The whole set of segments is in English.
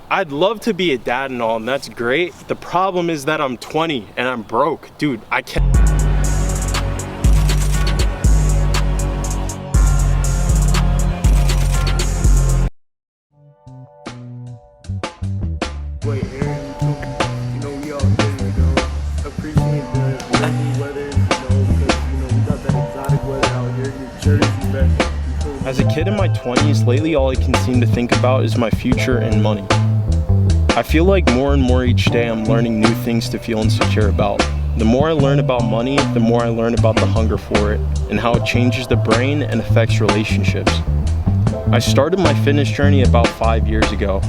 I'd love to be a dad and all, and that's great. The problem is that I'm 20 and I'm broke. Dude, I can't. Wait, Aaron, we all here, appreciate the rainy weather, because, we got that exotic weather out here in New Jersey, man. As a kid in my 20s, lately all I can seem to think about is my future and money. I feel like more and more each day I'm learning new things to feel insecure about. The more I learn about money, the more I learn about the hunger for it, and how it changes the brain and affects relationships. I started my fitness journey about 5 years ago.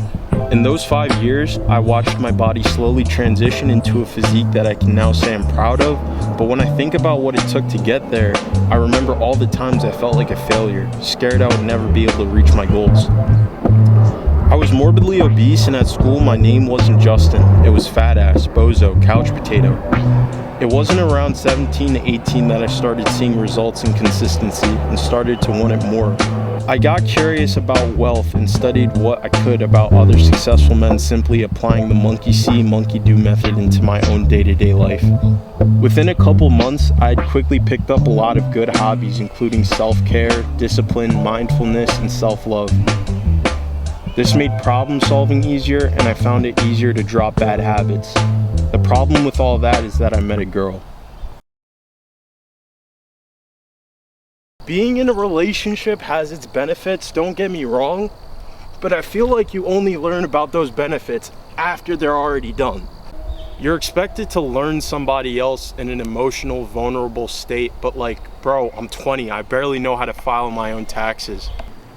In those 5 years, I watched my body slowly transition into a physique that I can now say I'm proud of, but when I think about what it took to get there, I remember all the times I felt like a failure, scared I would never be able to reach my goals. I was morbidly obese, and at school my name wasn't Justin, it was fat ass, bozo, couch potato. It wasn't around 17 to 18 that I started seeing results and consistency and started to want it more. I got curious about wealth and studied what I could about other successful men, simply applying the monkey see, monkey do method into my own day-to-day life. Within a couple months, I had quickly picked up a lot of good hobbies, including self-care, discipline, mindfulness, and self-love. This made problem solving easier, and I found it easier to drop bad habits. The problem with all that is that I met a girl. Being in a relationship has its benefits, don't get me wrong, but I feel like you only learn about those benefits after they're already done. You're expected to learn somebody else in an emotional, vulnerable state, but bro, I'm 20, I barely know how to file my own taxes.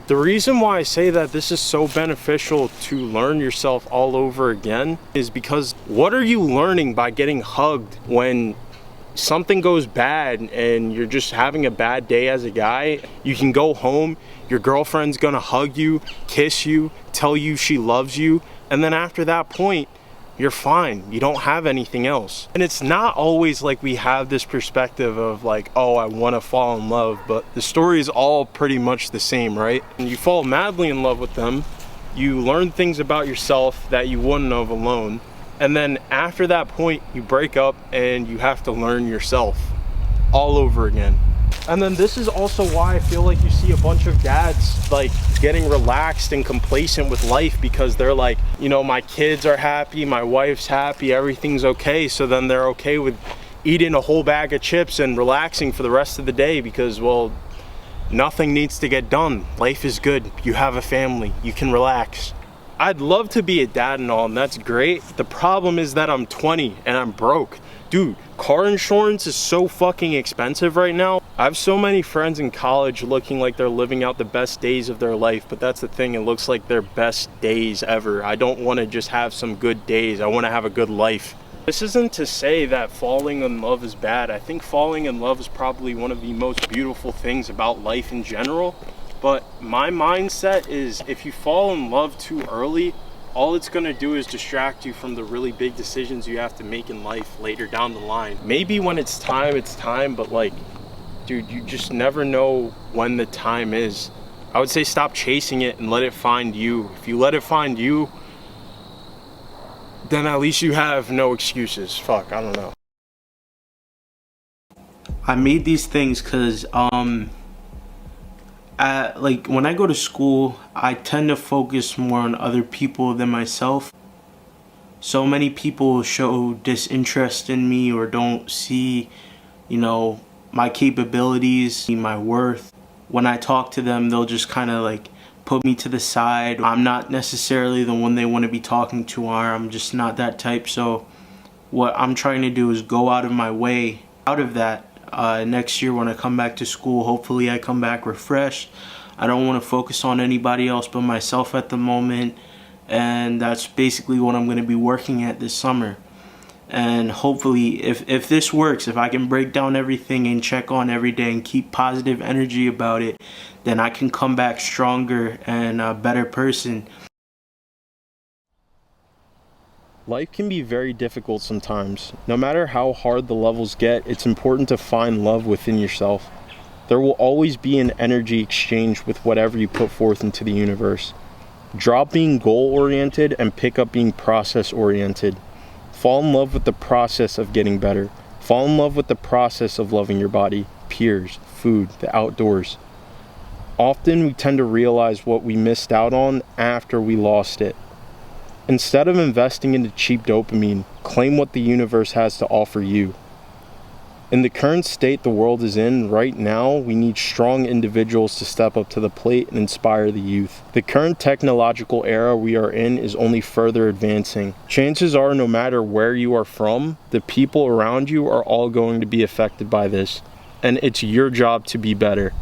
The reason why I say that this is so beneficial to learn yourself all over again is because what are you learning by getting hugged when something goes bad and you're just having a bad day as a guy? You can go home, your girlfriend's gonna hug you, kiss you, tell you she loves you, and then after that point, you're fine. You don't have anything else. And it's not always like we have this perspective of oh, I wanna fall in love, but the story is all pretty much the same, right? And you fall madly in love with them, you learn things about yourself that you wouldn't have alone, and then after that point, you break up and you have to learn yourself all over again. And then this is also why I feel like you see a bunch of dads getting relaxed and complacent with life, because they're my kids are happy, my wife's happy, everything's okay. So then they're okay with eating a whole bag of chips and relaxing for the rest of the day because, well, nothing needs to get done. Life is good. You have a family. You can relax. I'd love to be a dad and all, and that's great. The problem is that I'm 20 and I'm broke. Dude, car insurance is so fucking expensive right now. I have so many friends in college looking like they're living out the best days of their life, but that's the thing, it looks like their best days ever. I don't want to just have some good days, I want to have a good life. This isn't to say that falling in love is bad. I think falling in love is probably one of the most beautiful things about life in general. But my mindset is if you fall in love too early, all it's gonna do is distract you from the really big decisions you have to make in life later down the line. Maybe when it's time, but dude, you just never know when the time is. I would say stop chasing it and let it find you. If you let it find you, then at least you have no excuses. Fuck, I don't know. I made these things because when I go to school, I tend to focus more on other people than myself. So many people show disinterest in me or don't see, my capabilities, my worth. When I talk to them, they'll just kind of put me to the side. I'm not necessarily the one they want to be talking to, or I'm just not that type. So what I'm trying to do is go out of my way out of that. Next year when I come back to school, hopefully I come back refreshed. I don't want to focus on anybody else but myself at the moment, and that's basically what I'm going to be working at this summer. And hopefully if this works, if I can break down everything and check on every day and keep positive energy about it, then I can come back stronger and a better person. Life can be very difficult sometimes. No matter how hard the levels get, it's important to find love within yourself. There will always be an energy exchange with whatever you put forth into the universe. Drop being goal-oriented and pick up being process-oriented. Fall in love with the process of getting better. Fall in love with the process of loving your body, peers, food, the outdoors. Often we tend to realize what we missed out on after we lost it. Instead of investing into cheap dopamine, claim what the universe has to offer you. In the current state the world is in right now, we need strong individuals to step up to the plate and inspire the youth. The current technological era we are in is only further advancing. Chances are, no matter where you are from, the people around you are all going to be affected by this, and it's your job to be better.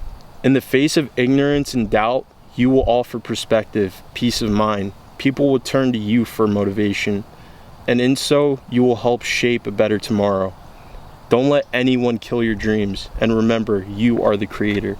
In the face of ignorance and doubt, you will offer perspective, peace of mind. People will turn to you for motivation, and in so, you will help shape a better tomorrow. Don't let anyone kill your dreams, and remember, you are the creator.